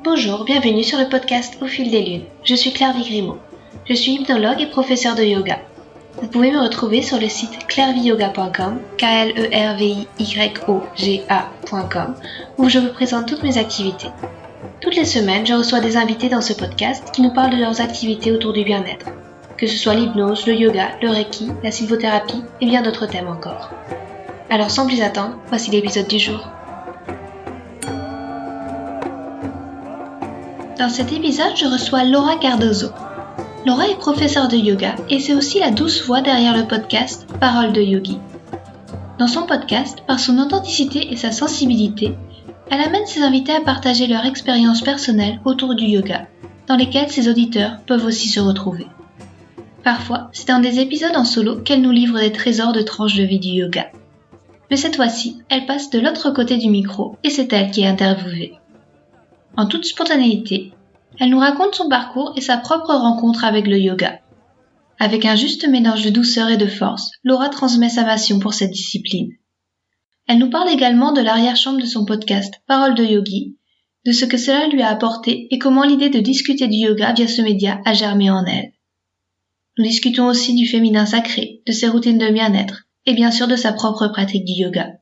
Bonjour, bienvenue sur le podcast Au fil des lunes. Je suis Claire Vigrimaud. Je suis hypnologue et professeure de yoga. Vous pouvez me retrouver sur le site clairviyoga.com, KLERVIYOGA.com, où je vous présente toutes mes activités. Toutes les semaines, je reçois des invités dans ce podcast qui nous parlent de leurs activités autour du bien-être, que ce soit l'hypnose, le yoga, le reiki, la sylvothérapie et bien d'autres thèmes encore. Alors sans plus attendre, voici l'épisode du jour. Dans cet épisode, je reçois Laura Cardozo. Laura est professeure de yoga et c'est aussi la douce voix derrière le podcast Paroles de Yogi. Dans son podcast, par son authenticité et sa sensibilité, elle amène ses invités à partager leur expérience personnelle autour du yoga, dans lesquelles ses auditeurs peuvent aussi se retrouver. Parfois, c'est dans des épisodes en solo qu'elle nous livre des trésors de tranches de vie du yoga. Mais cette fois-ci, elle passe de l'autre côté du micro et c'est elle qui est interviewée. En toute spontanéité, elle nous raconte son parcours et sa propre rencontre avec le yoga. Avec un juste mélange de douceur et de force, Laura transmet sa passion pour cette discipline. Elle nous parle également de l'arrière-chambre de son podcast Paroles de Yogi, de ce que cela lui a apporté et comment l'idée de discuter du yoga via ce média a germé en elle. Nous discutons aussi du féminin sacré, de ses routines de bien-être et bien sûr de sa propre pratique du yoga.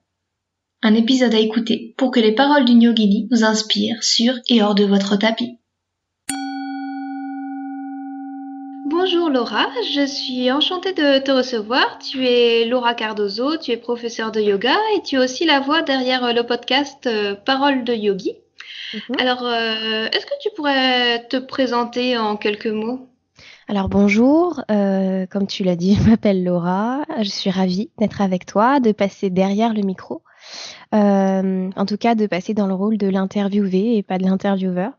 Un épisode à écouter pour que les paroles d'une yogini vous inspirent sur et hors de votre tapis. Bonjour Laura, je suis enchantée de te recevoir. Tu es Laura Cardozo, tu es professeure de yoga et tu es aussi la voix derrière le podcast Paroles de Yogi. Alors, est-ce que tu pourrais te présenter en quelques mots ? Alors bonjour, comme tu l'as dit, je m'appelle Laura, je suis ravie d'être avec toi, de passer derrière le micro, en tout cas de passer dans le rôle de l'interviewé et pas de l'intervieweur.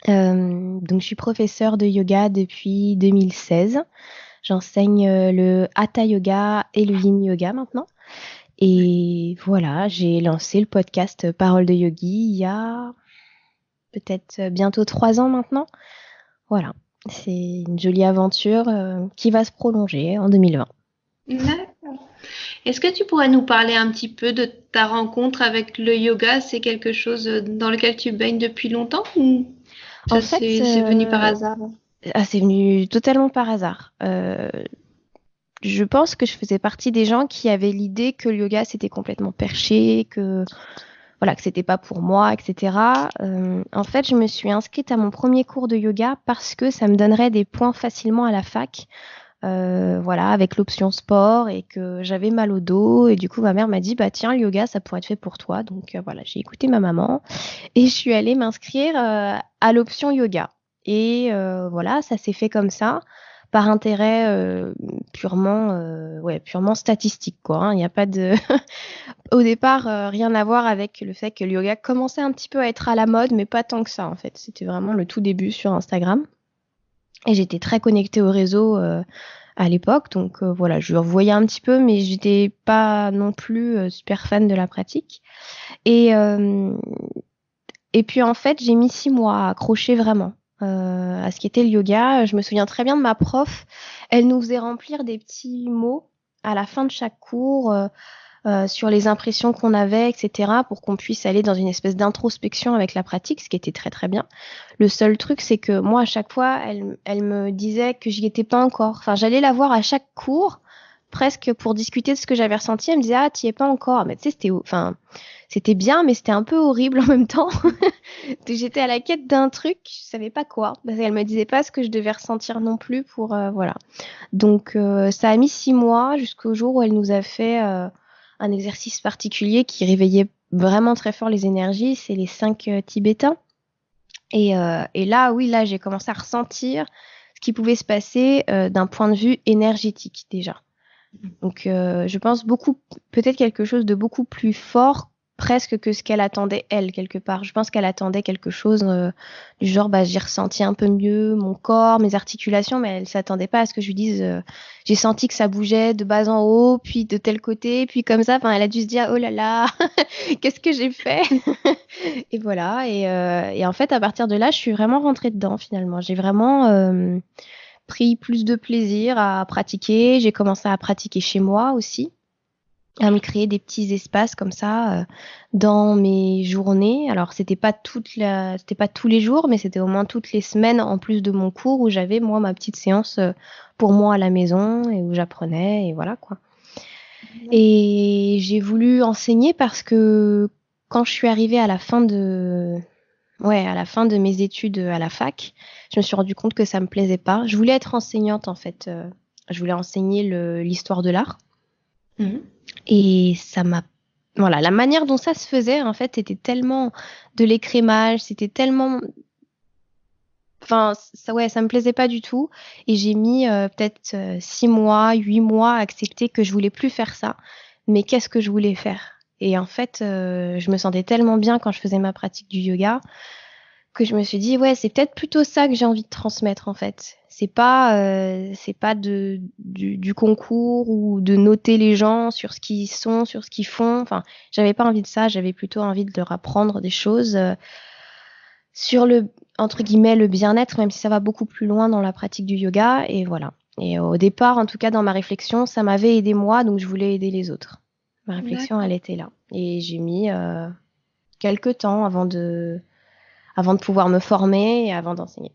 Donc je suis professeure de yoga depuis 2016, j'enseigne le Hatha Yoga et le Yin Yoga maintenant. Et voilà, j'ai lancé le podcast Paroles de Yogi il y a peut-être bientôt 3 ans maintenant. Voilà. C'est une jolie aventure qui va se prolonger en 2020. D'accord. Est-ce que tu pourrais nous parler un petit peu de ta rencontre avec le yoga ? C'est quelque chose dans lequel tu baignes depuis longtemps ou En fait, c'est venu par hasard ? C'est venu totalement par hasard. Je pense que je faisais partie des gens qui avaient l'idée que le yoga c'était complètement perché, que c'était pas pour moi, etc. En fait, je me suis inscrite à mon premier cours de yoga parce que ça me donnerait des points facilement à la fac, avec l'option sport et que j'avais mal au dos. Et du coup, ma mère m'a dit, bah tiens, le yoga, ça pourrait être fait pour toi. Donc j'ai écouté ma maman et je suis allée m'inscrire à l'option yoga. Et ça s'est fait comme ça, par intérêt purement statistique, quoi. Hein. Il n'y a pas de... Au départ, rien à voir avec le fait que le yoga commençait un petit peu à être à la mode, mais pas tant que ça, en fait. C'était vraiment le tout début sur Instagram. Et j'étais très connectée au réseau à l'époque. Donc je voyais un petit peu, mais j'étais pas non plus super fan de la pratique. Et puis, en fait, j'ai mis 6 mois à accrocher vraiment à ce qu'était le yoga. Je me souviens très bien de ma prof. Elle nous faisait remplir des petits mots à la fin de chaque cours sur les impressions qu'on avait, etc., pour qu'on puisse aller dans une espèce d'introspection avec la pratique, ce qui était très, très bien. Le seul truc, c'est que moi, à chaque fois, elle me disait que j'y étais pas encore. Enfin, j'allais la voir à chaque cours, presque pour discuter de ce que j'avais ressenti. Elle me disait, ah, t'y es pas encore. Mais tu sais, c'était bien, mais c'était un peu horrible en même temps. J'étais à la quête d'un truc, je savais pas quoi. Parce qu'elle me disait pas ce que je devais ressentir non plus pour, Donc, ça a mis 6 mois jusqu'au jour où elle nous a fait un exercice particulier qui réveillait vraiment très fort les énergies. C'est les 5 tibétains. Et là, j'ai commencé à ressentir ce qui pouvait se passer d'un point de vue énergétique déjà. Donc, je pense peut-être quelque chose de beaucoup plus fort presque que ce qu'elle attendait, elle, quelque part. Je pense qu'elle attendait quelque chose du genre, j'ai ressenti un peu mieux mon corps, mes articulations, mais elle s'attendait pas à ce que je lui dise, j'ai senti que ça bougeait de bas en haut, puis de tel côté, puis comme ça. Enfin, elle a dû se dire, oh là là, qu'est-ce que j'ai fait? Et voilà. Et en fait, à partir de là, je suis vraiment rentrée dedans, finalement. J'ai vraiment pris plus de plaisir à pratiquer. J'ai commencé à pratiquer chez moi aussi. à me créer des petits espaces comme ça dans mes journées. Alors c'était pas tous les jours, mais c'était au moins toutes les semaines en plus de mon cours où j'avais moi ma petite séance pour moi à la maison et où j'apprenais et voilà quoi. Et j'ai voulu enseigner parce que quand je suis arrivée à la fin de mes études à la fac, je me suis rendu compte que ça me plaisait pas. Je voulais être enseignante en fait. Je voulais enseigner l'histoire de l'art. Mhm. Et voilà, la manière dont ça se faisait, en fait, c'était tellement de l'écrémage, c'était tellement, enfin, ça me plaisait pas du tout. Et j'ai mis peut-être 6 mois, 8 mois à accepter que je voulais plus faire ça. Mais qu'est-ce que je voulais faire? Et en fait, je me sentais tellement bien quand je faisais ma pratique du yoga que je me suis dit, ouais, c'est peut-être plutôt ça que j'ai envie de transmettre, en fait. C'est pas du concours ou de noter les gens sur ce qu'ils sont, sur ce qu'ils font. Enfin, j'avais pas envie de ça. J'avais plutôt envie de leur apprendre des choses sur entre guillemets, le bien-être, même si ça va beaucoup plus loin dans la pratique du yoga. Et voilà. Et au départ, en tout cas, dans ma réflexion, ça m'avait aidé moi, donc je voulais aider les autres. Ma réflexion, elle D'accord. était là. Et j'ai mis quelques temps avant de pouvoir me former et avant d'enseigner.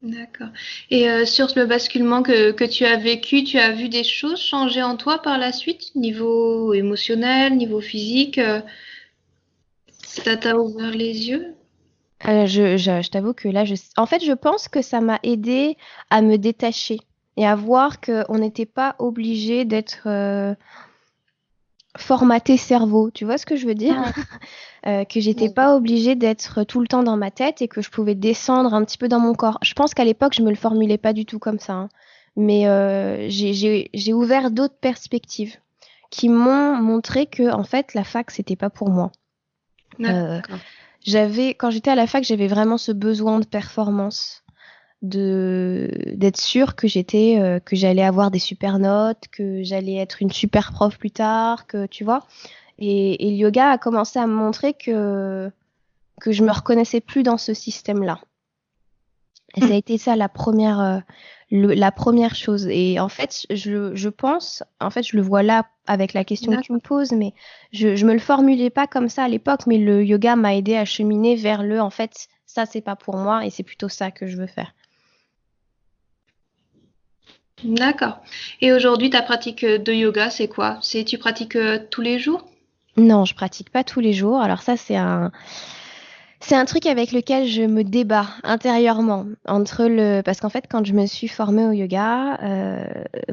D'accord. Et sur le basculement que tu as vécu, tu as vu des choses changer en toi par la suite, niveau émotionnel, niveau physique, ça t'a ouvert les yeux? Je t'avoue que là, en fait, je pense que ça m'a aidé à me détacher et à voir qu'on n'était pas obligé d'être formaté cerveau. Tu vois ce que je veux dire? Ouais. Que j'étais Ouais. pas obligée d'être tout le temps dans ma tête et que je pouvais descendre un petit peu dans mon corps. Je pense qu'à l'époque, je me le formulais pas du tout comme ça, hein. Mais j'ai ouvert d'autres perspectives qui m'ont montré que, en fait, la fac, c'était pas pour moi. Euh, D'accord. quand j'étais à la fac, j'avais vraiment ce besoin de performance, d'être sûre que j'allais avoir des super notes, que j'allais être une super prof plus tard, que tu vois. Et le yoga a commencé à me montrer que je me reconnaissais plus dans ce système-là. Et ça a été ça la première chose. Et en fait, je pense, en fait, je le vois là avec la question que tu me D'accord. poses, mais je me le formulais pas comme ça à l'époque, mais le yoga m'a aidé à cheminer vers en fait, ça c'est pas pour moi et c'est plutôt ça que je veux faire. D'accord. Et aujourd'hui, ta pratique de yoga, c'est quoi? Tu pratiques tous les jours? Non, je pratique pas tous les jours. Alors ça, c'est un truc avec lequel je me débat intérieurement parce qu'en fait, quand je me suis formée au yoga,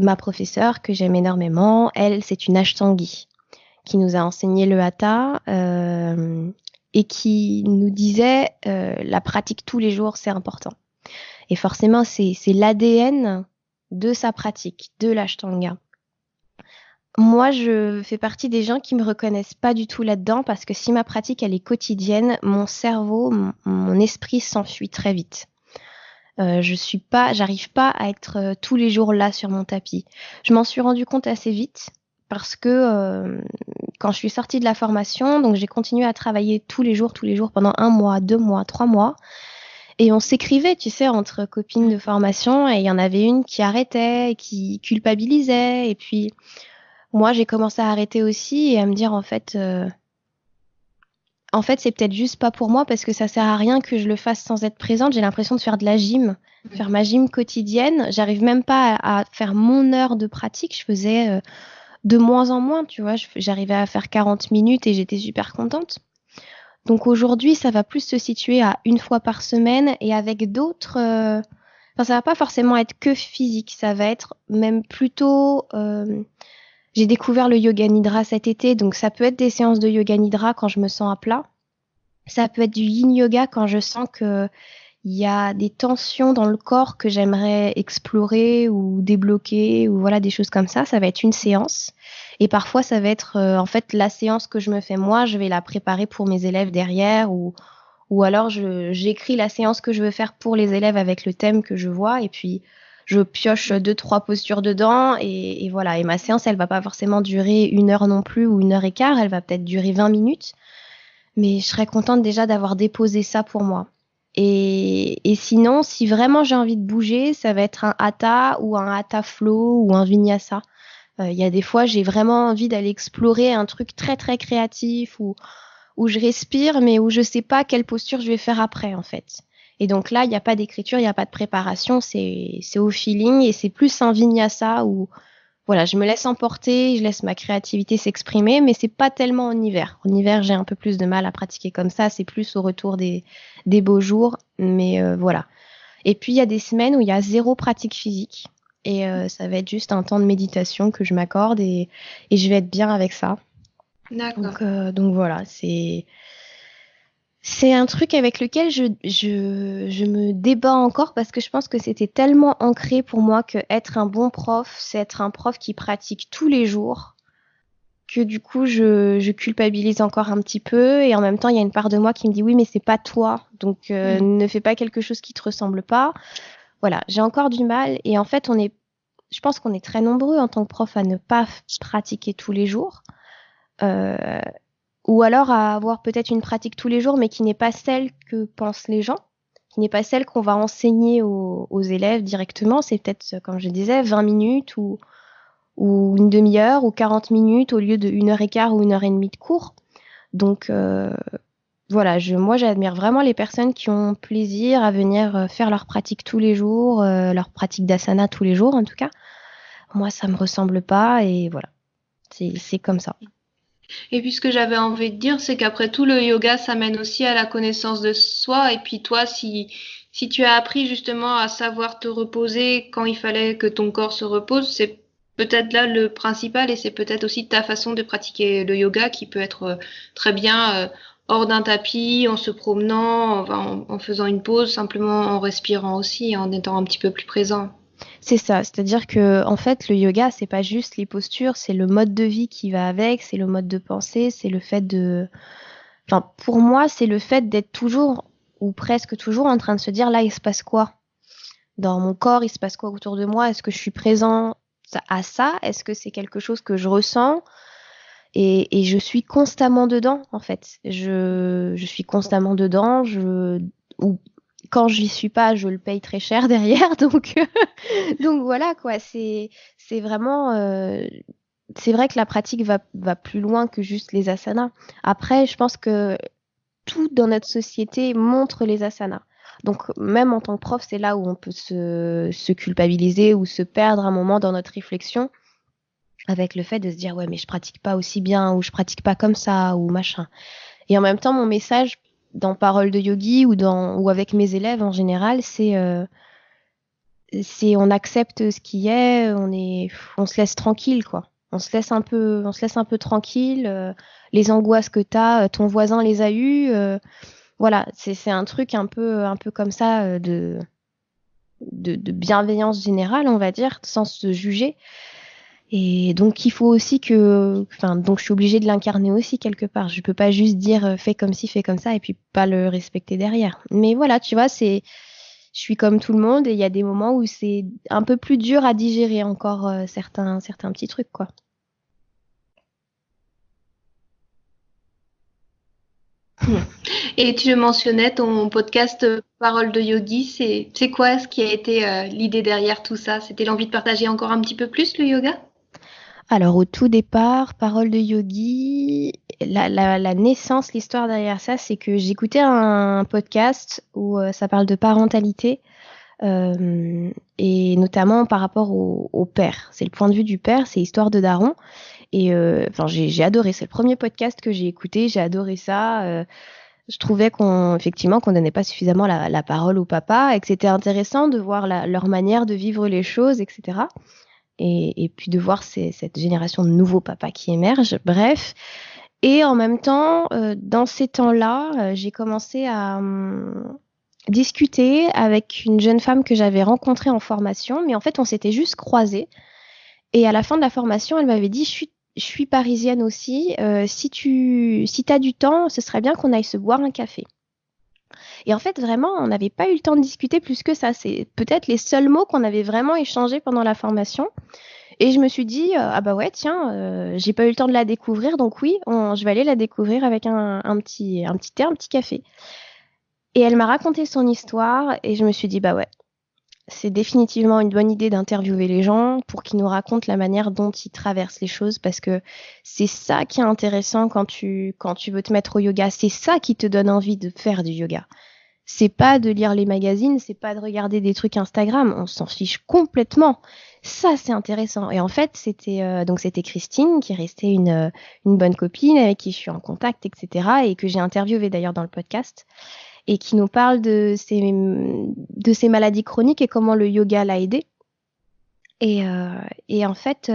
ma professeure que j'aime énormément, elle, c'est une Ashtangi qui nous a enseigné le hatha et qui nous disait la pratique tous les jours, c'est important. Et forcément, c'est l'ADN de sa pratique, de l'Ashtanga. Moi, je fais partie des gens qui me reconnaissent pas du tout là-dedans parce que si ma pratique elle est quotidienne, mon cerveau, mon esprit s'enfuit très vite. J'arrive pas à être tous les jours là sur mon tapis. Je m'en suis rendu compte assez vite parce que quand je suis sortie de la formation, donc j'ai continué à travailler tous les jours pendant 1 mois, 2 mois, 3 mois. Et on s'écrivait, tu sais, entre copines de formation, et il y en avait une qui arrêtait, qui culpabilisait, et puis moi j'ai commencé à arrêter aussi et à me dire en fait c'est peut-être juste pas pour moi parce que ça sert à rien que je le fasse sans être présente. J'ai l'impression de faire de la gym, faire ma gym quotidienne. J'arrive même pas à faire mon heure de pratique. Je faisais de moins en moins, tu vois. J'arrivais à faire 40 minutes et j'étais super contente. Donc aujourd'hui, ça va plus se situer à 1 fois par semaine et avec d'autres. Enfin, ça va pas forcément être que physique, ça va être même plutôt. J'ai découvert le yoga nidra cet été, donc ça peut être des séances de yoga nidra quand je me sens à plat. Ça peut être du yin yoga quand je sens que il y a des tensions dans le corps que j'aimerais explorer ou débloquer ou voilà des choses comme ça. Ça va être une séance. Et parfois, ça va être en fait la séance que je me fais moi, je vais la préparer pour mes élèves derrière ou alors j'écris la séance que je veux faire pour les élèves avec le thème que je vois et puis je pioche 2, 3 postures dedans et voilà. Et ma séance, elle va pas forcément durer 1 heure non plus ou 1 heure et quart, elle va peut-être durer 20 minutes. Mais je serais contente déjà d'avoir déposé ça pour moi. Et sinon, si vraiment j'ai envie de bouger, ça va être un hatha ou un hatha flow ou un vinyasa. Il y a des fois, j'ai vraiment envie d'aller explorer un truc très très créatif où je respire, mais où je sais pas quelle posture je vais faire après, en fait. Et donc là, il n'y a pas d'écriture, il n'y a pas de préparation, c'est au feeling et c'est plus un vinyasa où voilà, je me laisse emporter, je laisse ma créativité s'exprimer, mais c'est pas tellement en hiver. En hiver, j'ai un peu plus de mal à pratiquer comme ça, c'est plus au retour des beaux jours, mais voilà. Et puis, il y a des semaines où il y a zéro pratique physique. Et ça va être juste un temps de méditation que je m'accorde et je vais être bien avec ça. D'accord. Donc voilà, c'est un truc avec lequel je me débat encore parce que je pense que c'était tellement ancré pour moi que être un bon prof, c'est être un prof qui pratique tous les jours, que du coup je culpabilise encore un petit peu et en même temps il y a une part de moi qui me dit oui mais c'est pas toi, donc ne fais pas quelque chose qui te ressemble pas. Voilà, j'ai encore du mal et en fait je pense qu'on est très nombreux en tant que prof à ne pas pratiquer tous les jours. Ou alors à avoir peut-être une pratique tous les jours, mais qui n'est pas celle que pensent les gens, qui n'est pas celle qu'on va enseigner aux élèves directement. C'est peut-être, comme je disais, 20 minutes ou une demi-heure ou 40 minutes au lieu de 1 heure et quart ou 1 heure et demie de cours. Donc voilà, moi j'admire vraiment les personnes qui ont plaisir à venir faire leur pratique tous les jours, leur pratique d'asana tous les jours en tout cas. Moi ça me ressemble pas et voilà, c'est comme ça. Et puis ce que j'avais envie de dire, c'est qu'après tout, le yoga, ça mène aussi à la connaissance de soi. Et puis toi, si tu as appris justement à savoir te reposer quand il fallait que ton corps se repose, c'est peut-être là le principal et c'est peut-être aussi ta façon de pratiquer le yoga qui peut être très bien hors d'un tapis, en se promenant, en faisant une pause, simplement en respirant aussi, en étant un petit peu plus présent. C'est ça, c'est-à-dire que en fait le yoga c'est pas juste les postures, c'est le mode de vie qui va avec, c'est le mode de pensée, c'est le fait de enfin pour moi, c'est le fait d'être toujours ou presque toujours en train de se dire là il se passe quoi dans mon corps, il se passe quoi autour de moi, est-ce que je suis présent à ça, est-ce que c'est quelque chose que je ressens et je suis constamment dedans en fait. Je suis constamment dedans, ou quand j'y suis pas, je le paye très cher derrière donc voilà quoi, c'est vraiment c'est vrai que la pratique va plus loin que juste les asanas. Après, je pense que tout dans notre société montre les asanas. Donc même en tant que prof, c'est là où on peut se culpabiliser ou se perdre un moment dans notre réflexion avec le fait de se dire ouais mais je pratique pas aussi bien ou je pratique pas comme ça ou machin. Et en même temps, mon message dans Parole de Yogi ou avec mes élèves en général, c'est on accepte ce qui est, on se laisse tranquille quoi. On se laisse un peu tranquille. Les angoisses que t'as, ton voisin les a eues. Voilà, c'est un peu comme ça de bienveillance générale, on va dire, sans se juger. Et donc il faut aussi donc je suis obligée de l'incarner aussi quelque part. Je peux pas juste dire fais comme ci, fais comme ça et puis pas le respecter derrière. Mais voilà, tu vois, je suis comme tout le monde et il y a des moments où c'est un peu plus dur à digérer encore certains petits trucs quoi. Et tu mentionnais ton podcast Parole de Yogi, c'est quoi ce qui a été l'idée derrière tout ça? C'était l'envie de partager encore un petit peu plus le yoga? Alors au tout départ, Parole de Yogi, la naissance, l'histoire derrière ça, c'est que j'écoutais un podcast où ça parle de parentalité et notamment par rapport au père. C'est le point de vue du père, c'est Histoire de Daron. Et enfin, j'ai adoré. C'est le premier podcast que j'ai écouté. J'ai adoré ça. Je trouvais effectivement, qu'on donnait pas suffisamment la parole au papa et que c'était intéressant de voir leur manière de vivre les choses, etc. Et puis de voir cette génération de nouveaux papas qui émergent. Bref. Et en même temps, dans ces temps-là, j'ai commencé à discuter avec une jeune femme que j'avais rencontrée en formation, mais en fait, on s'était juste croisés. Et à la fin de la formation, elle m'avait dit, je suis parisienne aussi. Si t'as du temps, ce serait bien qu'on aille se boire un café. Et en fait, vraiment, on n'avait pas eu le temps de discuter plus que ça. C'est peut-être les seuls mots qu'on avait vraiment échangés pendant la formation. Et je me suis dit, ah bah ouais, tiens, j'ai pas eu le temps de la découvrir, donc oui, je vais aller la découvrir avec un petit thé, un petit café. Et elle m'a raconté son histoire et je me suis dit, bah ouais, c'est définitivement une bonne idée d'interviewer les gens pour qu'ils nous racontent la manière dont ils traversent les choses, parce que c'est ça qui est intéressant quand tu veux te mettre au yoga. C'est ça qui te donne envie de faire du yoga. C'est pas de lire les magazines, c'est pas de regarder des trucs Instagram, on s'en fiche complètement. Ça, c'est intéressant. Et en fait, c'était Christine qui est restée une bonne copine avec qui je suis en contact, etc. et que j'ai interviewée d'ailleurs dans le podcast et qui nous parle de ses maladies chroniques et comment le yoga l'a aidé. Et en fait,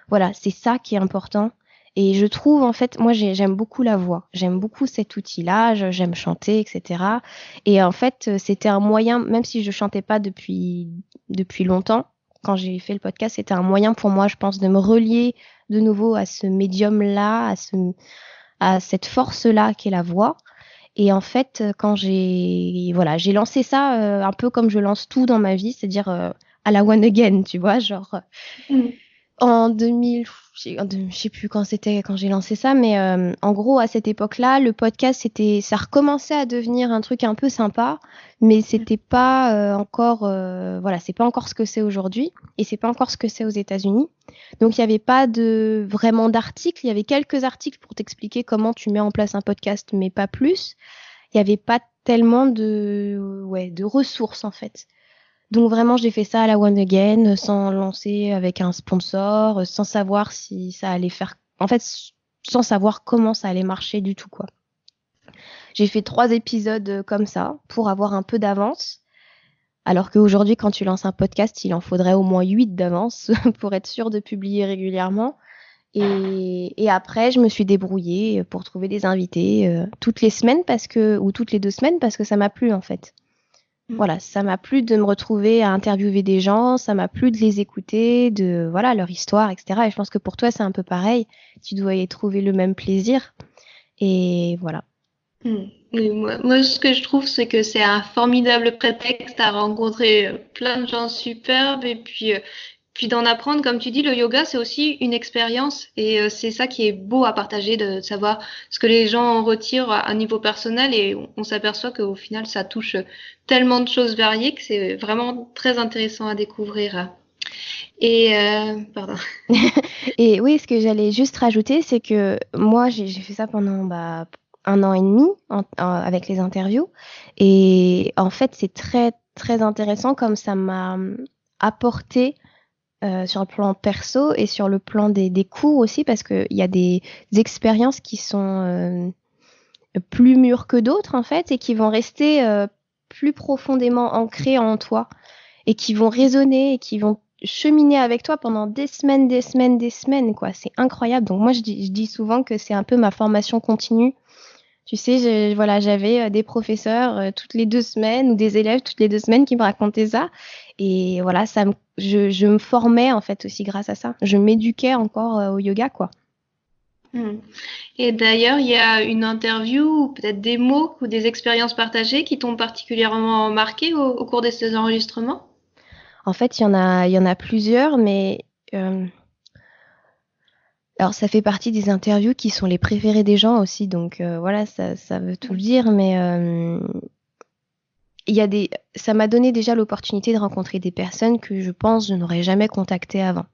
voilà, c'est ça qui est important. Et je trouve, en fait, moi, j'aime beaucoup la voix. J'aime beaucoup cet outil-là. J'aime chanter, etc. Et en fait, c'était un moyen, même si je chantais pas depuis longtemps, quand j'ai fait le podcast, c'était un moyen pour moi, je pense, de me relier de nouveau à ce médium-là, à cette force-là qu'est la voix. Et en fait, quand j'ai lancé ça un peu comme je lance tout dans ma vie, c'est-à-dire à la one again, tu vois, genre en 2000, je sais plus quand c'était quand j'ai lancé ça, mais en gros à cette époque-là, le podcast ça recommençait à devenir un truc un peu sympa, mais c'était pas encore, voilà, c'est pas encore ce que c'est aujourd'hui, et c'est pas encore ce que c'est aux États-Unis. Donc il y avait pas vraiment d'articles, il y avait quelques articles pour t'expliquer comment tu mets en place un podcast, mais pas plus. Il y avait pas tellement de ressources en fait. Donc vraiment, j'ai fait ça à la one again, sans lancer avec un sponsor, sans savoir si ça allait faire, en fait, sans savoir comment ça allait marcher du tout, quoi. J'ai fait 3 épisodes comme ça pour avoir un peu d'avance. Alors qu'aujourd'hui, quand tu lances un podcast, il en faudrait au moins 8 d'avance pour être sûr de publier régulièrement. Et après, je me suis débrouillée pour trouver des invités toutes les semaines ou toutes les 2 semaines parce que ça m'a plu en fait. Voilà, ça m'a plu de me retrouver à interviewer des gens, ça m'a plu de les écouter, de voilà leur histoire, etc. Et je pense que pour toi, c'est un peu pareil. Tu dois y trouver le même plaisir. Et voilà. Oui, moi, ce que je trouve, c'est que c'est un formidable prétexte à rencontrer plein de gens superbes et puis d'en apprendre. Comme tu dis, le yoga, c'est aussi une expérience et c'est ça qui est beau à partager, de savoir ce que les gens en retirent à un niveau personnel et on s'aperçoit qu'au final, ça touche tellement de choses variées que c'est vraiment très intéressant à découvrir. Et pardon. Et oui, ce que j'allais juste rajouter, c'est que moi, j'ai fait ça pendant 1 an et demi avec les interviews. Et en fait, c'est très, très intéressant comme ça m'a apporté sur le plan perso et sur le plan des cours aussi, parce qu'il y a des expériences qui sont plus mûres que d'autres, en fait, et qui vont rester plus profondément ancrées en toi, et qui vont résonner, et qui vont cheminer avec toi pendant des semaines, quoi. C'est incroyable. Donc moi, je dis souvent que c'est un peu ma formation continue. Tu sais, j'avais des professeurs toutes les 2 semaines ou des élèves toutes les 2 semaines qui me racontaient ça. Et voilà, je me formais en fait aussi grâce à ça. Je m'éduquais encore au yoga, quoi. Et d'ailleurs, il y a une interview ou peut-être des mots ou des expériences partagées qui t'ont particulièrement marqué au cours de ces enregistrements? En fait, il y en a plusieurs, mais alors ça fait partie des interviews qui sont les préférées des gens aussi, donc voilà, ça veut tout dire, mais ça m'a donné déjà l'opportunité de rencontrer des personnes que je pense je n'aurais jamais contactées avant.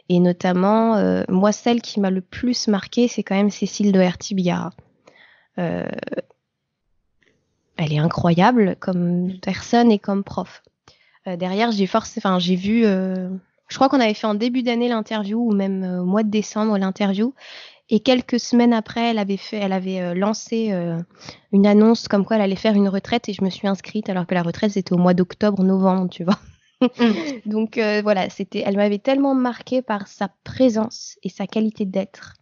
Et notamment, moi, celle qui m'a le plus marquée, c'est quand même Cécile Doherty-Biara. Elle est incroyable comme personne et comme prof. Derrière, j'ai vu, je crois qu'on avait fait en début d'année l'interview, ou même au mois de décembre l'interview. Et quelques semaines après, elle avait lancé une annonce comme quoi elle allait faire une retraite, et je me suis inscrite alors que la retraite c'était au mois d'octobre-novembre, tu vois. Donc voilà, elle m'avait tellement marquée par sa présence et sa qualité d'être.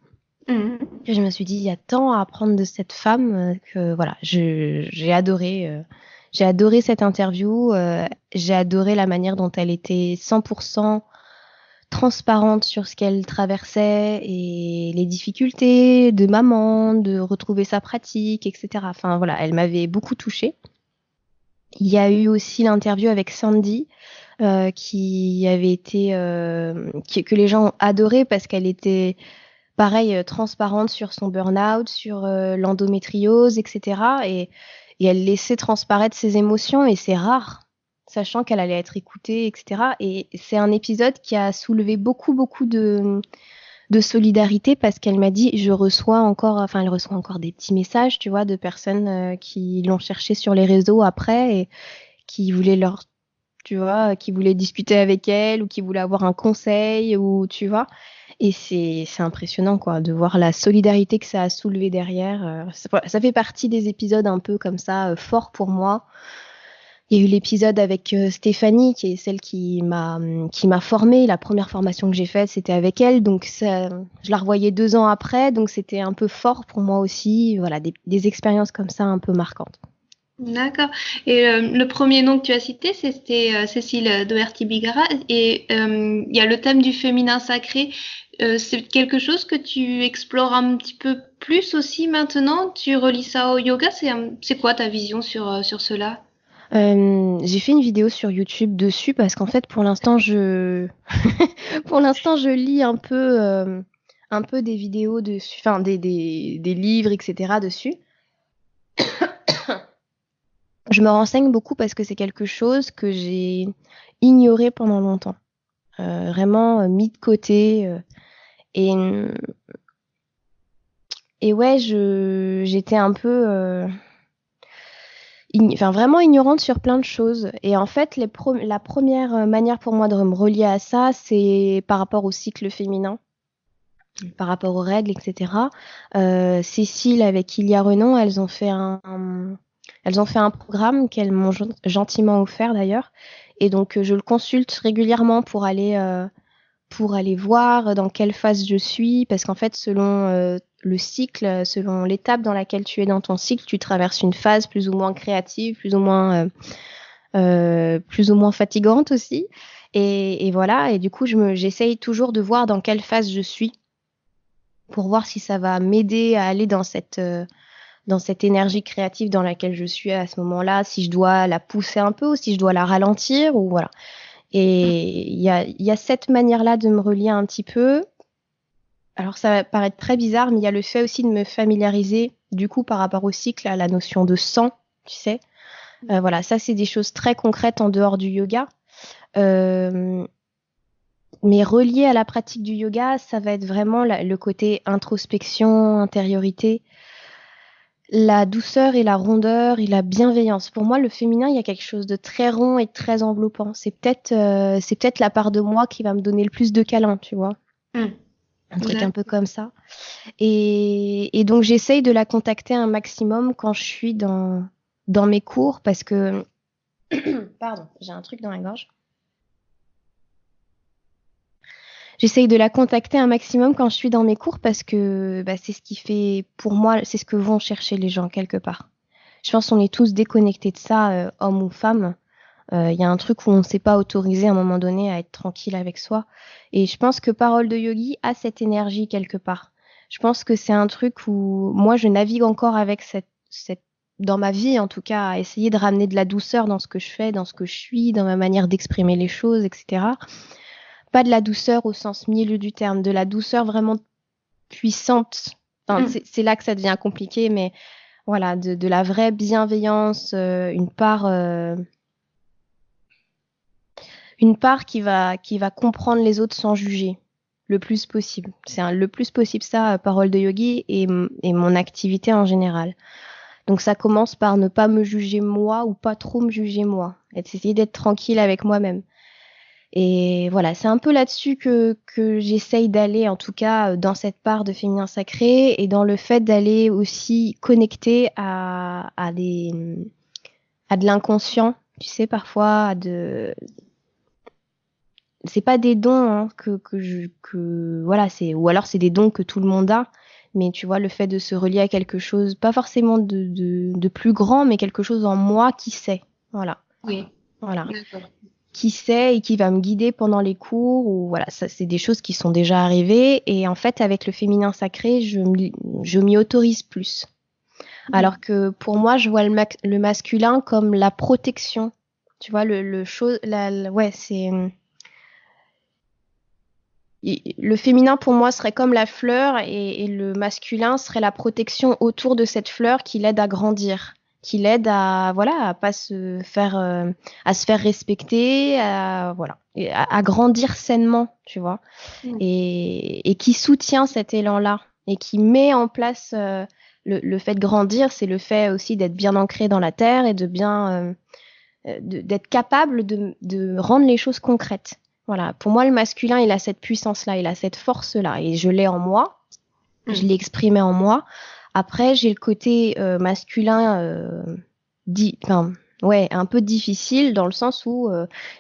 Que je me suis dit, il y a tant à apprendre de cette femme que voilà, j'ai adoré cette interview. J'ai adoré la manière dont elle était 100% transparente sur ce qu'elle traversait et les difficultés de maman, de retrouver sa pratique, etc. Enfin voilà, elle m'avait beaucoup touchée. Il y a eu aussi l'interview avec Sandy qui avait été que les gens ont adoré parce qu'elle était pareil transparente sur son burn-out, sur l'endométriose, etc. Et elle laissait transparaître ses émotions, et c'est rare. sachant qu'elle allait être écoutée, etc. Et c'est un épisode qui a soulevé beaucoup, beaucoup de solidarité parce qu'elle m'a dit, elle reçoit encore des petits messages, tu vois, de personnes qui l'ont cherché sur les réseaux après et qui voulaient qui voulaient discuter avec elle ou qui voulaient avoir un conseil ou tu vois. Et c'est impressionnant quoi de voir la solidarité que ça a soulevé derrière. Ça fait partie des épisodes un peu comme ça forts pour moi. Il y a eu l'épisode avec Stéphanie, qui est celle qui m'a formée. La première formation que j'ai faite, c'était avec elle. Donc, je la revoyais 2 ans après. Donc, c'était un peu fort pour moi aussi. Voilà, des expériences comme ça un peu marquantes. D'accord. Et le premier nom que tu as cité, c'était Cécile Doherty-Bigara. Et il y a le thème du féminin sacré. C'est quelque chose que tu explores un petit peu plus aussi maintenant. Tu relis ça au yoga. C'est quoi ta vision sur cela? J'ai fait une vidéo sur YouTube dessus parce qu'en fait, pour l'instant, pour l'instant, je lis un peu des vidéos dessus, enfin des livres, etc. dessus. Je me renseigne beaucoup parce que c'est quelque chose que j'ai ignoré pendant longtemps, vraiment mis de côté. Et, et ouais, j'étais un peu, vraiment ignorante sur plein de choses. Et en fait, la première manière pour moi de me relier à ça, c'est par rapport au cycle féminin, par rapport aux règles, etc. Cécile avec Ilia Renon, elles ont fait un programme qu'elles m'ont gentiment offert d'ailleurs. Et donc, je le consulte régulièrement pour aller voir dans quelle phase je suis, parce qu'en fait, selon le cycle, selon l'étape dans laquelle tu es dans ton cycle, tu traverses une phase plus ou moins créative, plus ou moins fatigante aussi. Et voilà, et du coup, j'essaye toujours de voir dans quelle phase je suis pour voir si ça va m'aider à aller dans cette énergie créative dans laquelle je suis à ce moment-là, si je dois la pousser un peu ou si je dois la ralentir, ou voilà. Et il y a cette manière-là de me relier un petit peu. Alors ça va paraître très bizarre, mais il y a le fait aussi de me familiariser, du coup, par rapport au cycle, à la notion de sang, tu sais. Voilà, ça c'est des choses très concrètes en dehors du yoga. Mais relié à la pratique du yoga, ça va être vraiment le côté introspection, intériorité, la douceur et la rondeur et la bienveillance. Pour moi, le féminin, il y a quelque chose de très rond et de très enveloppant. C'est peut-être la part de moi qui va me donner le plus de câlins, tu vois. Un truc un peu comme ça. Et donc, j'essaye de la contacter un maximum quand je suis dans mes cours parce que... Pardon, j'ai un truc dans la gorge. J'essaye de la contacter un maximum quand je suis dans mes cours parce que c'est ce qui fait, pour moi, c'est ce que vont chercher les gens quelque part. Je pense qu'on est tous déconnectés de ça, hommes ou femmes. Il y a un truc où on ne s'est pas autorisé à un moment donné à être tranquille avec soi. Et je pense que Parole de Yogi a cette énergie quelque part. Je pense que c'est un truc où moi, je navigue encore avec dans ma vie, en tout cas, à essayer de ramener de la douceur dans ce que je fais, dans ce que je suis, dans ma manière d'exprimer les choses, etc. Pas de la douceur au sens milieu du terme, de la douceur vraiment puissante. Enfin, c'est là que ça devient compliqué, mais voilà, de la vraie bienveillance, une part qui va comprendre les autres sans juger le plus possible. C'est le plus possible ça, Parole de Yogi et mon activité en général. Donc ça commence par ne pas me juger moi ou pas trop me juger moi, essayer d'être tranquille avec moi-même. Et voilà, c'est un peu là-dessus que j'essaye d'aller, en tout cas dans cette part de féminin sacré et dans le fait d'aller aussi connecter à de l'inconscient, tu sais, parfois c'est pas des dons hein, voilà, ou alors c'est des dons que tout le monde a, mais tu vois, le fait de se relier à quelque chose, pas forcément de plus grand, mais quelque chose en moi qui sait, voilà. Oui. Voilà. D'accord. Qui sait et qui va me guider pendant les cours, ou voilà, ça c'est des choses qui sont déjà arrivées, et en fait avec le féminin sacré, je m'y autorise plus. Alors que pour moi, je vois le masculin comme la protection, tu vois, c'est le féminin pour moi serait comme la fleur et le masculin serait la protection autour de cette fleur qui l'aide à grandir. qui l'aide à pas se faire à se faire respecter, à grandir sainement, tu vois, et qui soutient cet élan-là et qui met en place le fait de grandir, c'est le fait aussi d'être bien ancré dans la terre et de bien d'être capable de rendre les choses concrètes. Voilà, pour moi le masculin, il a cette puissance-là, il a cette force-là, et je l'ai en moi, je l'ai exprimé en moi. Après, j'ai le côté masculin un peu difficile, dans le sens où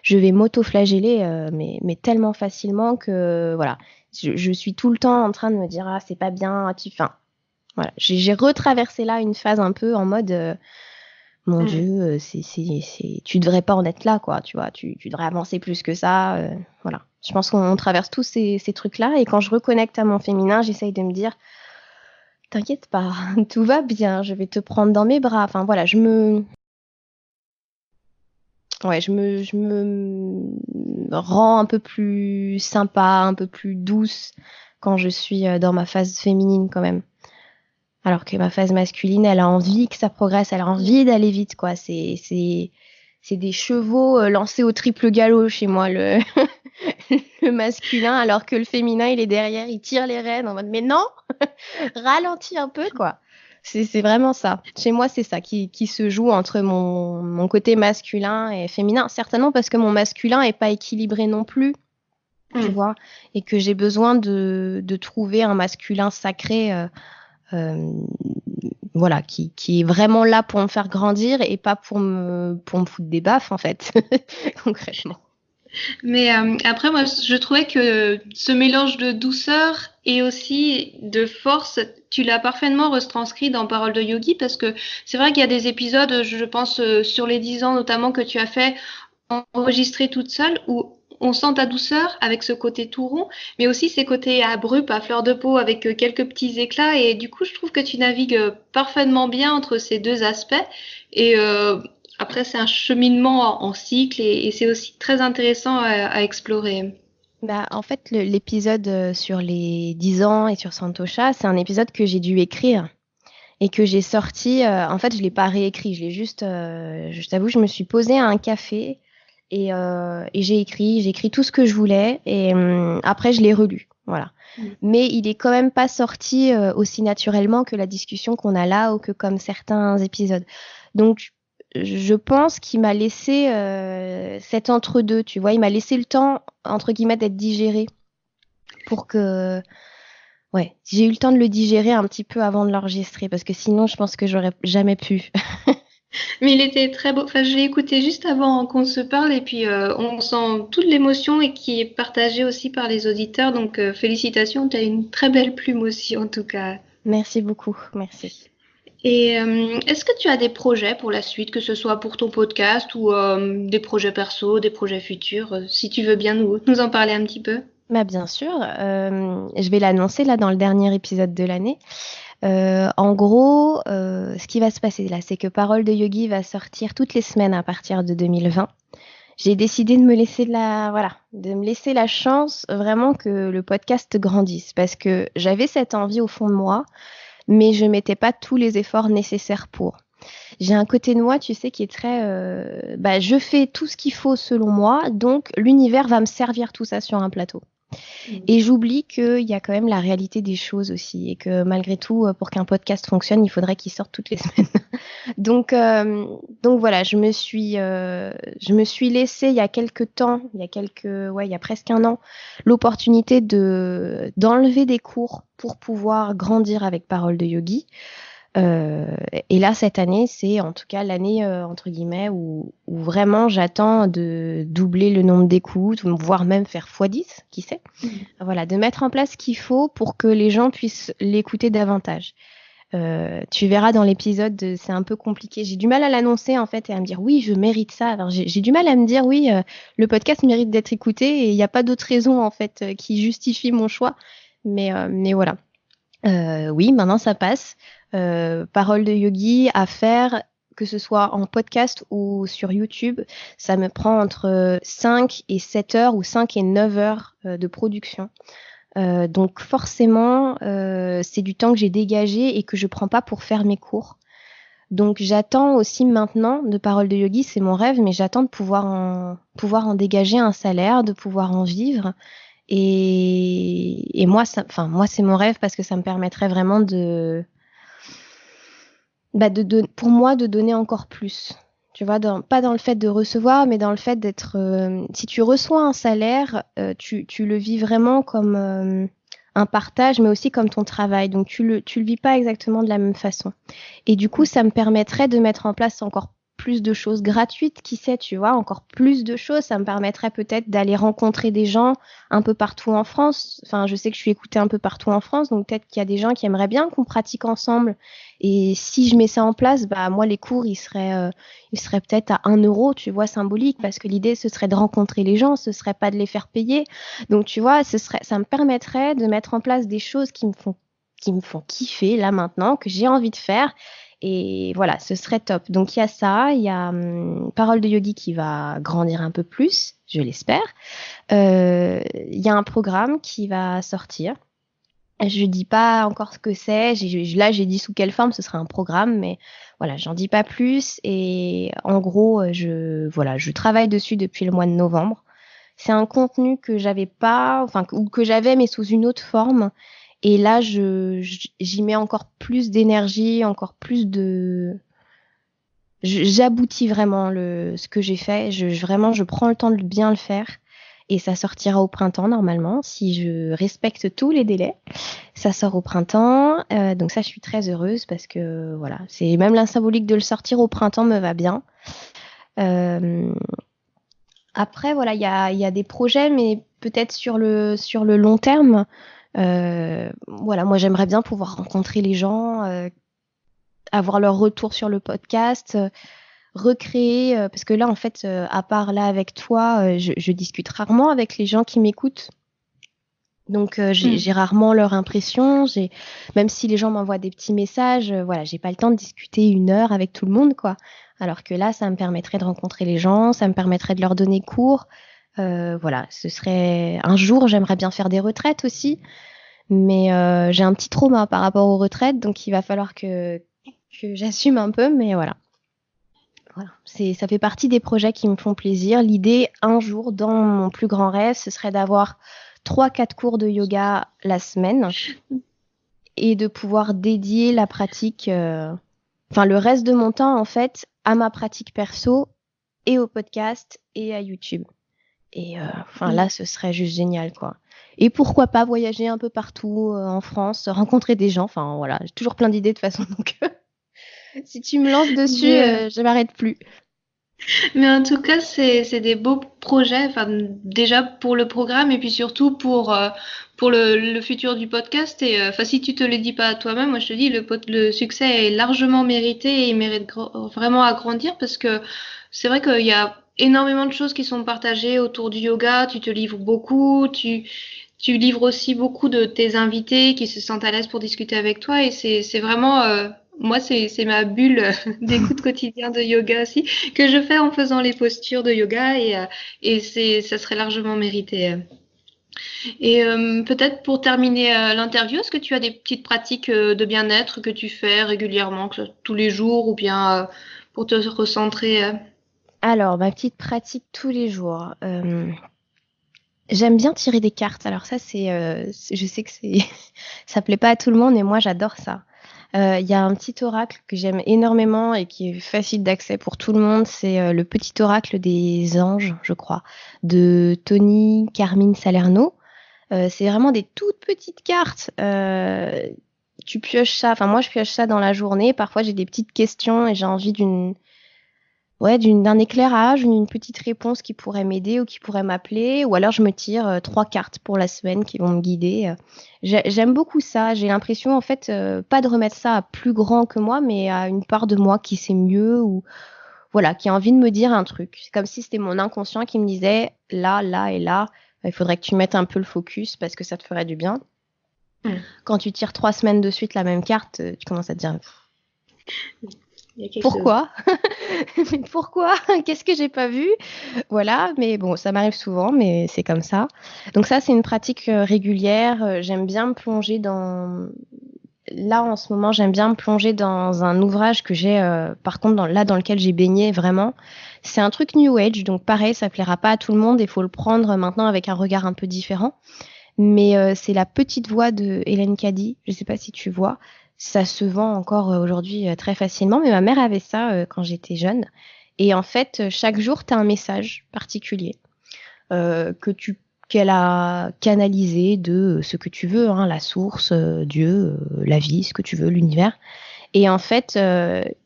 je vais m'auto-flageller mais tellement facilement que voilà, je suis tout le temps en train de me dire ah c'est pas bien, voilà, j'ai retraversé là une phase un peu en mode mon Dieu, tu devrais pas en être là, quoi, tu vois, tu devrais avancer plus que ça, voilà. Je pense qu'on traverse tous ces trucs-là, et quand je reconnecte à mon féminin, j'essaye de me dire t'inquiète pas, tout va bien, je vais te prendre dans mes bras. Enfin voilà, je me rends un peu plus sympa, un peu plus douce quand je suis dans ma phase féminine quand même. Alors que ma phase masculine, elle a envie que ça progresse, elle a envie d'aller vite, quoi. C'est des chevaux lancés au triple galop chez moi, le masculin, alors que le féminin, il est derrière, il tire les rênes en mode mais non, ralentis un peu, quoi. C'est vraiment ça. Chez moi, c'est ça qui se joue entre mon côté masculin et féminin. Certainement parce que mon masculin est pas équilibré non plus, tu vois, et que j'ai besoin de trouver un masculin sacré, voilà, qui est vraiment là pour me faire grandir et pas pour me foutre des baffes, en fait, concrètement. Mais après, moi, je trouvais que ce mélange de douceur et aussi de force, tu l'as parfaitement retranscrit dans Parole de Yogi, parce que c'est vrai qu'il y a des épisodes, je pense, sur les 10 ans notamment, que tu as fait enregistrer toute seule, où on sent ta douceur avec ce côté tout rond, mais aussi ces côtés abrupts, à fleur de peau, avec quelques petits éclats. Et du coup, je trouve que tu navigues parfaitement bien entre ces deux aspects. Et après, c'est un cheminement en cycle, et c'est aussi très intéressant à explorer. Bah, en fait, l'épisode sur les 10 ans et sur Santosha, c'est un épisode que j'ai dû écrire et que j'ai sorti. En fait, je l'ai pas réécrit, je l'ai juste, je t'avoue, je me suis posée à un café et j'ai écrit tout ce que je voulais, et après je l'ai relu, voilà. Mais il est quand même pas sorti aussi naturellement que la discussion qu'on a là, ou que comme certains épisodes. Donc je pense qu'il m'a laissé cet entre-deux, tu vois, il m'a laissé le temps entre guillemets d'être digéré, pour que j'ai eu le temps de le digérer un petit peu avant de l'enregistrer, parce que sinon je pense que j'aurais jamais pu. Mais il était très beau. Enfin, je l'ai écouté juste avant qu'on se parle, et puis on sent toute l'émotion, et qui est partagée aussi par les auditeurs. Donc félicitations, tu as une très belle plume aussi en tout cas. Merci beaucoup, merci. Et est-ce que tu as des projets pour la suite, que ce soit pour ton podcast ou des projets perso, des projets futurs, si tu veux bien nous en parler un petit peu? Bah bien sûr, je vais l'annoncer là dans le dernier épisode de l'année. En gros, ce qui va se passer là, c'est que Parole de Yogi va sortir toutes les semaines à partir de 2020. J'ai décidé de me laisser la chance vraiment que le podcast grandisse, parce que j'avais cette envie au fond de moi, mais je mettais pas tous les efforts nécessaires pour. J'ai un côté de moi, tu sais, qui est très, je fais tout ce qu'il faut selon moi, donc l'univers va me servir tout ça sur un plateau. Et j'oublie qu'il y a quand même la réalité des choses aussi, et que malgré tout, pour qu'un podcast fonctionne, il faudrait qu'il sorte toutes les semaines. Donc voilà, je me suis laissé il y a quelques temps, il y a presque un an, l'opportunité d'enlever des cours pour pouvoir grandir avec Parole de Yogi. Et là, cette année, c'est en tout cas l'année entre guillemets où vraiment j'attends de doubler le nombre d'écoutes, voire même faire x10, qui sait. Voilà, de mettre en place ce qu'il faut pour que les gens puissent l'écouter davantage. Tu verras dans l'épisode, c'est un peu compliqué. J'ai du mal à l'annoncer en fait, et à me dire oui, je mérite ça. Alors, j'ai du mal à me dire oui, le podcast mérite d'être écouté, et il n'y a pas d'autre raison en fait qui justifie mon choix. Mais voilà. Oui, maintenant ça passe. Parole de Yogi à faire, que ce soit en podcast ou sur YouTube, ça me prend entre 5 et 7 heures ou 5 et 9 heures de production. Donc forcément, c'est du temps que j'ai dégagé et que je prends pas pour faire mes cours. Donc j'attends aussi maintenant, de Parole de Yogi, c'est mon rêve, mais j'attends de pouvoir en dégager un salaire, de pouvoir en vivre. Et moi, moi c'est mon rêve parce que ça me permettrait vraiment pour moi de donner encore plus. Tu vois, pas dans le fait de recevoir, mais dans le fait d'être... si tu reçois un salaire, tu le vis vraiment comme un partage, mais aussi comme ton travail. Donc tu le vis pas exactement de la même façon. Et du coup, ça me permettrait de mettre en place encore plus de choses gratuites, qui sait, tu vois, encore plus de choses. Ça me permettrait peut-être d'aller rencontrer des gens un peu partout en France. Enfin, je sais que je suis écoutée un peu partout en France, donc peut-être qu'il y a des gens qui aimeraient bien qu'on pratique ensemble. Et si je mets ça en place, moi, les cours, ils seraient peut-être à 1 euro, tu vois, symbolique, parce que l'idée, ce serait de rencontrer les gens, ce serait pas de les faire payer. Donc, tu vois, ça me permettrait de mettre en place des choses qui me font kiffer, là, maintenant, que j'ai envie de faire. Et voilà, ce serait top. Donc, il y a ça, il y a Parole de Yogi qui va grandir un peu plus, je l'espère. Il y a un programme qui va sortir. Je dis pas encore ce que c'est. Là, j'ai dit sous quelle forme ce sera un programme, mais voilà, j'en dis pas plus. Et en gros, je travaille dessus depuis le mois de novembre. C'est un contenu que j'avais pas, ou que j'avais, mais sous une autre forme. Et là, j'y mets encore plus d'énergie, encore plus j'aboutis vraiment ce que j'ai fait. Vraiment, je prends le temps de bien le faire. Et ça sortira au printemps, normalement, si je respecte tous les délais. Ça sort au printemps. Donc ça, je suis très heureuse parce que, voilà, c'est même la symbolique de le sortir au printemps me va bien. Après, voilà, il y a des projets, mais peut-être sur le long terme. Voilà, moi, j'aimerais bien pouvoir rencontrer les gens, avoir leur retour sur le podcast, recréer, parce que là, en fait, à part là avec toi, je discute rarement avec les gens qui m'écoutent. Donc, j'ai rarement leur impression. Même si les gens m'envoient des petits messages, voilà, j'ai pas le temps de discuter 1 heure avec tout le monde, quoi. Alors que là, ça me permettrait de rencontrer les gens, ça me permettrait de leur donner cours. Voilà, ce serait... Un jour, j'aimerais bien faire des retraites aussi, mais j'ai un petit trauma par rapport aux retraites, donc il va falloir que j'assume un peu, mais voilà. Voilà. Ça fait partie des projets qui me font plaisir. L'idée, un jour, dans mon plus grand rêve, ce serait d'avoir 3-4 cours de yoga la semaine et de pouvoir dédier la pratique, le reste de mon temps, en fait, à ma pratique perso et au podcast et à YouTube. Et là, ce serait juste génial, quoi. Et pourquoi pas voyager un peu partout en France, rencontrer des gens. Enfin, voilà, j'ai toujours plein d'idées de toute façon. Donc, si tu me lances dessus, je m'arrête plus. Mais en tout cas, c'est des beaux projets, enfin, déjà pour le programme et puis surtout pour le futur du podcast. Et enfin, si tu te le dis pas à toi-même, moi je te dis, le succès est largement mérité et il mérite vraiment à grandir parce que c'est vrai qu'il y a énormément de choses qui sont partagées autour du yoga. Tu te livres beaucoup, tu livres aussi beaucoup de tes invités qui se sentent à l'aise pour discuter avec toi et c'est vraiment moi, c'est ma bulle d'écoute quotidien de yoga aussi, que je fais en faisant les postures de yoga et ça serait largement mérité. Et peut-être pour terminer l'interview, est-ce que tu as des petites pratiques de bien-être que tu fais régulièrement, que ce soit tous les jours ou bien pour te recentrer Alors, ma petite pratique tous les jours. J'aime bien tirer des cartes. Alors ça, je sais que ça plaît pas à tout le monde, et moi, j'adore ça. Il y a un petit oracle que j'aime énormément et qui est facile d'accès pour tout le monde. C'est le petit oracle des anges, je crois, de Tony Carmine Salerno. C'est vraiment des toutes petites cartes. Tu pioches ça. Enfin, moi, je pioche ça dans la journée. Parfois, j'ai des petites questions et j'ai envie d'un éclairage, d'une petite réponse qui pourrait m'aider ou qui pourrait m'appeler, ou alors je me tire 3 cartes pour la semaine qui vont me guider. J'aime beaucoup ça. J'ai l'impression, en fait, pas de remettre ça à plus grand que moi, mais à une part de moi qui sait mieux ou voilà, qui a envie de me dire un truc. C'est comme si c'était mon inconscient qui me disait là, là et là, il faudrait que tu mettes un peu le focus parce que ça te ferait du bien. Quand tu tires 3 semaines de suite la même carte, tu commences à te dire pourquoi mais pourquoi qu'est-ce que j'ai pas vu? Voilà, mais bon, ça m'arrive souvent, mais c'est comme ça. Donc ça, c'est une pratique régulière. J'aime bien me plonger là, en ce moment, j'aime bien me plonger dans un ouvrage que j'ai, par contre, dans lequel j'ai baigné vraiment. C'est un truc New Age, donc pareil, ça plaira pas à tout le monde, il faut le prendre maintenant avec un regard un peu différent. Mais c'est La petite voix de Hélène Caddy, je sais pas si tu vois. Ça se vend encore aujourd'hui très facilement, mais ma mère avait ça quand j'étais jeune. Et en fait, chaque jour, tu as un message particulier qu'elle a canalisé de ce que tu veux, hein, la source, Dieu, la vie, ce que tu veux, l'univers. Et en fait,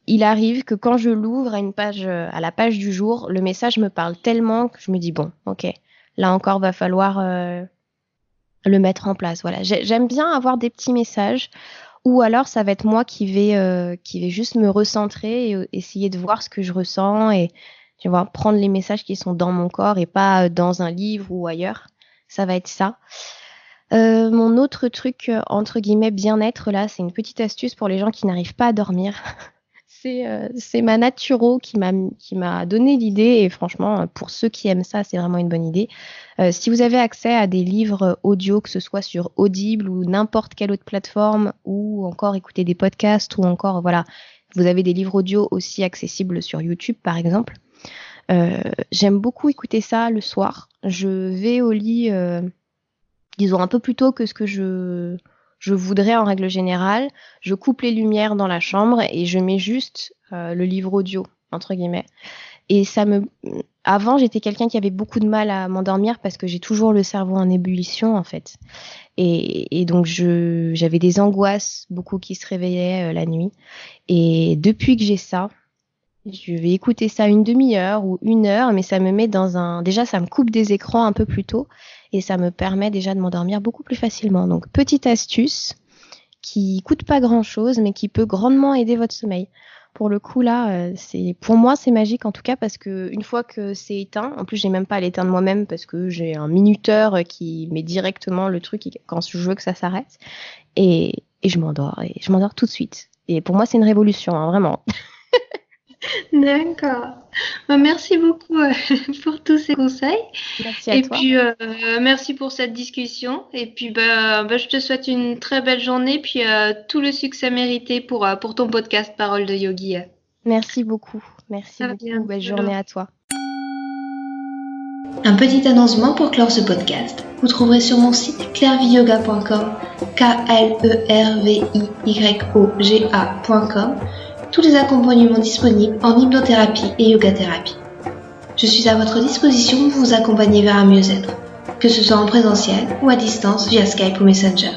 il arrive que quand je l'ouvre à la page du jour, le message me parle tellement que je me dis bon, ok, là encore va falloir le mettre en place. Voilà, j'aime bien avoir des petits messages, ou alors ça va être moi qui vais juste me recentrer et essayer de voir ce que je ressens et tu vois prendre les messages qui sont dans mon corps et pas dans un livre ou ailleurs. Ça va être ça. Mon autre truc entre guillemets bien-être là, c'est une petite astuce pour les gens qui n'arrivent pas à dormir. C'est ma naturo qui m'a donné l'idée et franchement pour ceux qui aiment ça c'est vraiment une bonne idée. Si vous avez accès à des livres audio, que ce soit sur Audible ou n'importe quelle autre plateforme, ou encore écouter des podcasts, ou encore voilà, vous avez des livres audio aussi accessibles sur YouTube par exemple. J'aime beaucoup écouter ça le soir. Je vais au lit disons un peu plus tôt que ce que je voudrais en règle générale. Je coupe les lumières dans la chambre et je mets juste le livre audio, entre guillemets. Et avant, j'étais quelqu'un qui avait beaucoup de mal à m'endormir parce que j'ai toujours le cerveau en ébullition, en fait. Et donc, j'avais des angoisses, beaucoup qui se réveillaient la nuit. Et depuis que j'ai ça, je vais écouter ça une demi-heure ou 1 heure, mais ça me met déjà, ça me coupe des écrans un peu plus tôt et ça me permet déjà de m'endormir beaucoup plus facilement. Donc, petite astuce qui coûte pas grand-chose, mais qui peut grandement aider votre sommeil. Pour le coup, là, pour moi, c'est magique en tout cas parce que une fois que c'est éteint, en plus, j'ai même pas à l'éteindre moi-même parce que j'ai un minuteur qui met directement le truc quand je veux que ça s'arrête et je m'endors tout de suite. Et pour moi, c'est une révolution, hein, vraiment. D'accord. Merci beaucoup pour tous ces conseils. Merci à toi. Puis, merci pour cette discussion. Et puis, je te souhaite une très belle journée, puis tout le succès mérité pour ton podcast Parole de Yogi. Merci beaucoup. Merci À beaucoup. bientôt. Belle journée à toi. Un petit annoncement pour clore ce podcast. Vous trouverez sur mon site clairviyoga.com, KLERVIYOGA.com, tous les accompagnements disponibles en hypnothérapie et yoga-thérapie. Je suis à votre disposition pour vous accompagner vers un mieux-être, que ce soit en présentiel ou à distance via Skype ou Messenger.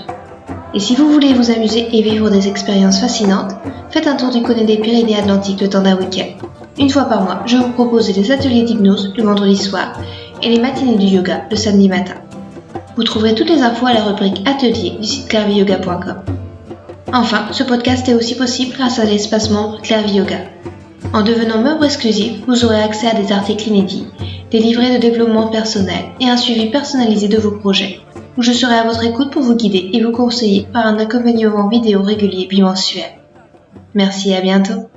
Et si vous voulez vous amuser et vivre des expériences fascinantes, faites un tour du côté des Pyrénées-Atlantiques le temps d'un week-end. Une fois par mois, je vous propose des ateliers d'hypnose le vendredi soir et les matinées du yoga le samedi matin. Vous trouverez toutes les infos à la rubrique Atelier du site clairviyoga.com. Enfin, ce podcast est aussi possible grâce à l'espace membre Clairvie Yoga. En devenant membre exclusif, vous aurez accès à des articles inédits, des livrets de développement personnel et un suivi personnalisé de vos projets, où je serai à votre écoute pour vous guider et vous conseiller par un accompagnement vidéo régulier bimensuel. Merci et à bientôt.